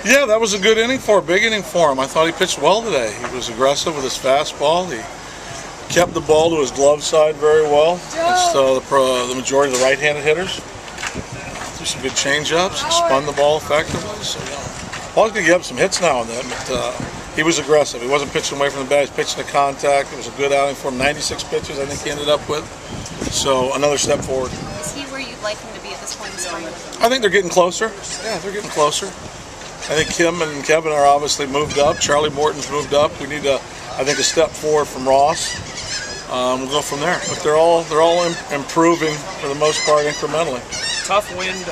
Yeah, that was a good inning for him, big inning for him. I thought he pitched well today. He was aggressive with his fastball. He kept the ball to his glove side very well. So the majority of the right-handed hitters threw some good change-ups. He spun the ball effectively. So Paul's going to give up some hits now and then, but he was aggressive. He wasn't pitching away from the bat. He was pitching to contact. It was a good outing for him. 96 pitches, I think he ended up with. So another step forward. Is he where you'd like him to be at this point in spring? I think they're getting closer. Yeah, they're getting closer. I think Kim and Kevin are obviously moved up. Charlie Morton's moved up. We need I think, a step forward from Ross. We'll go from there. But they're all improving for the most part incrementally. Tough wind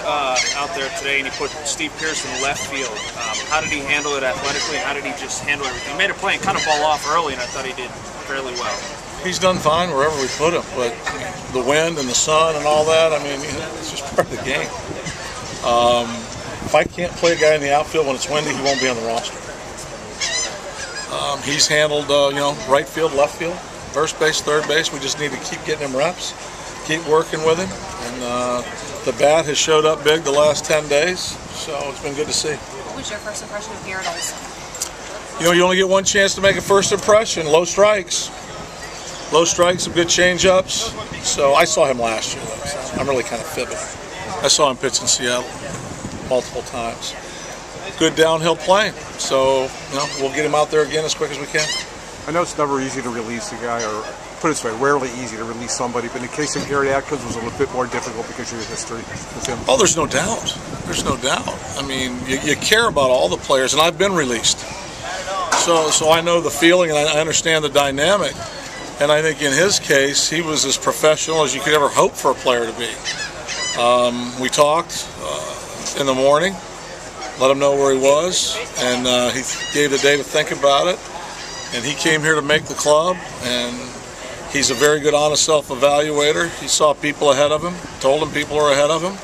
out there today, and he put Steve Pearce in left field. How did he handle it athletically? How did he just handle everything? He made a play and kind of ball off early, and I thought he did fairly well. He's done fine wherever we put him, but the wind and the sun and all that, I mean, it's just part of the game. If I can't play a guy in the outfield when it's windy, he won't be on the roster. He's handled, right field, left field, first base, third base. We just need to keep getting him reps, keep working with him. And the bat has showed up big the last 10 days, so it's been good to see. What was your first impression of Garrett Olson? You only get one chance to make a first impression. Low strikes. Low strikes, some good change-ups. So I saw him last year, though, so I'm really kind of fibbing. I saw him pitch in Seattle multiple times. Good downhill playing. So, we'll get him out there again as quick as we can. I know it's never easy to release a guy, or put it this way, rarely easy to release somebody, but in the case of Gary Atkins, it was a little bit more difficult because of your history with him. Oh, there's no doubt. There's no doubt. I mean, you care about all the players, and I've been released. So I know the feeling, and I understand the dynamic. And I think in his case, he was as professional as you could ever hope for a player to be. We talked in the morning, let him know where he was, and he gave the day to think about it. And he came here to make the club, and he's a very good, honest self-evaluator. He saw people ahead of him, told him people were ahead of him,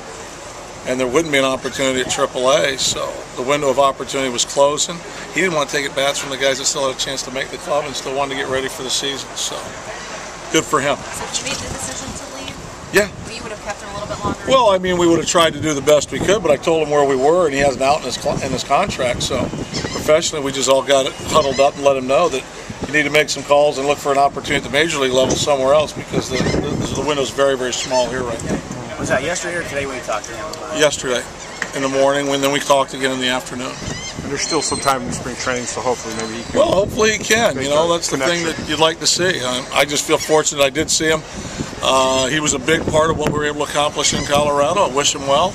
and there wouldn't be an opportunity at AAA, so the window of opportunity was closing. He didn't want to take at bats from the guys that still had a chance to make the club and still wanted to get ready for the season, so good for him. So he made the decision to leave? Yeah. You would have kept him a little bit longer? Well, I mean, we would have tried to do the best we could, but I told him where we were, and he has an out in his contract, so professionally we just all got it huddled up and let him know that you need to make some calls and look for an opportunity at the major league level somewhere else, because the window's very, very small here right now. Was that yesterday or today when you talked to him? Yesterday, in the morning, and then we talked again in the afternoon. And there's still some time in spring training, so hopefully maybe he can. Well, hopefully he can. That's the thing that you'd like to see. I just feel fortunate I did see him. He was a big part of what we were able to accomplish in Colorado. I wish him well.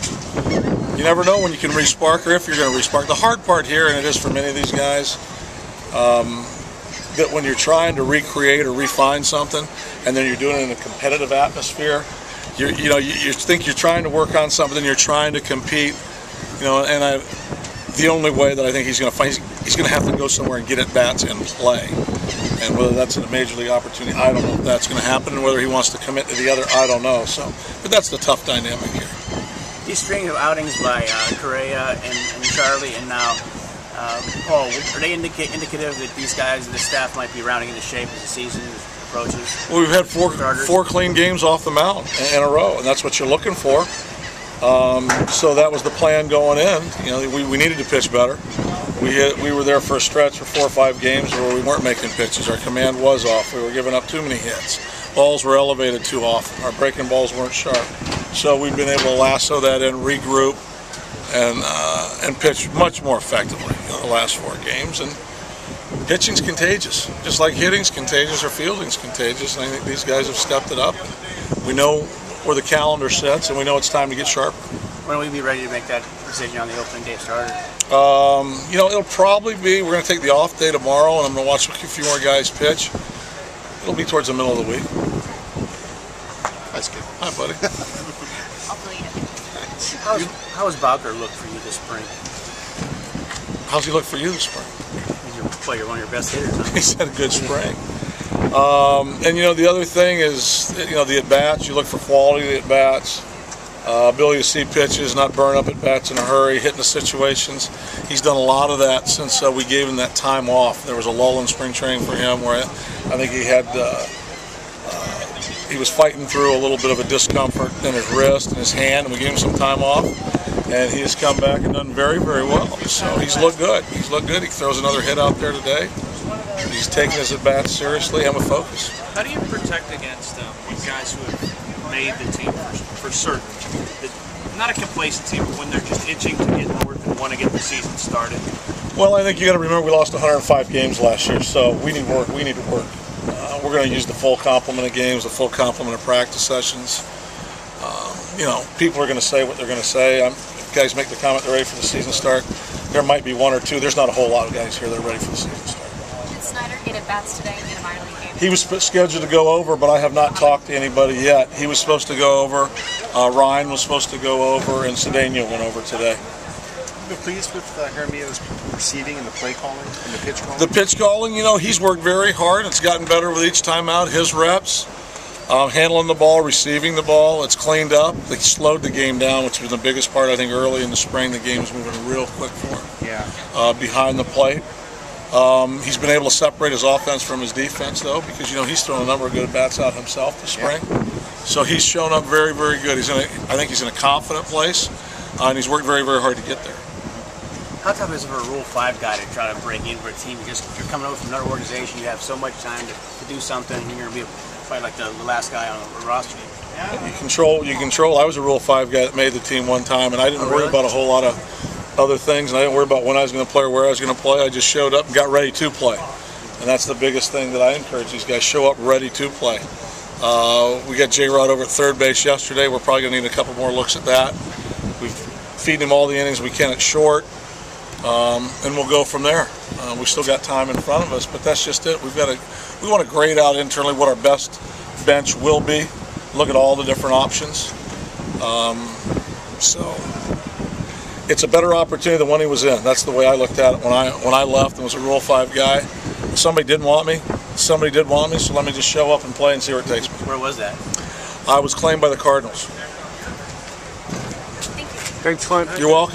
You never know when you can re-spark or if you're going to re-spark. The hard part here, and it is for many of these guys, that when you're trying to recreate or refine something, and then you're doing it in a competitive atmosphere, you think you're trying to work on something, you're trying to compete, and the only way that I think he's going to find, he's going to have to go somewhere and get at bats and play. And whether that's in a major league opportunity, I don't know if that's going to happen, and whether he wants to commit to the other, I don't know. But that's the tough dynamic here. These string of outings by Correa and Charlie and now Paul, are they indicative that these guys and the staff might be rounding into shape as the season approaches? Well, we've had four clean games off the mound in a row, and that's what you're looking for. So that was the plan going in. We needed to pitch better. We were there for a stretch for 4 or 5 games where we weren't making pitches. Our command was off. We were giving up too many hits. Balls were elevated too often. Our breaking balls weren't sharp. So we've been able to lasso that in, regroup, and pitch much more effectively in the last 4 games. And pitching's contagious. Just like hitting's contagious or fielding's contagious. And I think these guys have stepped it up. We know where the calendar sits, and we know it's time to get sharper. When will we be ready to make that decision on the opening day starter? It'll probably be, we're going to take the off day tomorrow, and I'm going to watch a few more guys pitch. It'll be towards the middle of the week. That's good. Hi, buddy. I'll delete it. How has Bowker looked for you this spring? How's he look for you this spring? You're one of your best hitters, huh? He's had a good spring. And the other thing is, the at-bats. You look for quality of the at-bats, ability to see pitches, not burn up at-bats in a hurry, hitting the situations. He's done a lot of that since we gave him that time off. There was a lull in spring training for him where I think he was fighting through a little bit of a discomfort in his wrist and his hand, and we gave him some time off. and he has come back and done very, very well. So he's looked good. He's looked good. He throws another hit out there today. He's taking his at-bats seriously and with focus. How do you protect against guys who have made the team for certain? Not a complacency, but when they're just itching to get north and want to get the season started? Well, I think you got to remember we lost 105 games last year, so we need work. We need to work. We're going to use the full complement of games, the full complement of practice sessions. You know, people are going to say what they're going to say. If guys make the comment they're ready for the season start, there might be one or two. There's not a whole lot of guys here that are ready for the season start. Did Snyder get at bats today in a minor league game? He was scheduled to go over, but I have not talked to anybody yet. He was supposed to go over. Ryan was supposed to go over, and Cedeno went over today. You're pleased with Jaramillo's receiving and the play calling and the pitch calling? The pitch calling, you know, he's worked very hard. It's gotten better with each time out. His reps, handling the ball, receiving the ball, it's cleaned up. They slowed the game down, which was the biggest part. I think early in the spring, the game was moving real quick for him. Yeah. Behind the plate. He's been able to separate his offense from his defense, though, because, you know, he's thrown a number of good at-bats out himself this spring. Yeah. So he's shown up very, very good. I think he's in a confident place, and he's worked very, very hard to get there. How tough is it for a Rule 5 guy to try to break in for a team? You're coming over from another organization, you have so much time to do something, and you're going to be probably like the last guy on the roster. You control. I was a Rule 5 guy that made the team one time, and I didn't worry about a whole lot of other things, and I didn't worry about when I was going to play or where I was going to play. I just showed up and got ready to play. And that's the biggest thing that I encourage these guys, show up ready to play. We got J-Rod over at third base yesterday. We're probably going to need a couple more looks at that. We've feeding him all the innings we can at short, and we'll go from there. We still got time in front of us, but that's just it. We want to grade out internally what our best bench will be, look at all the different options. So it's a better opportunity than when he was in. That's the way I looked at it when I left and was a Rule 5 guy. Somebody didn't want me. Somebody did want me, so let me just show up and play and see where it takes me. Where was that? I was claimed by the Cardinals. Thank you. Thanks, Clint. You're welcome.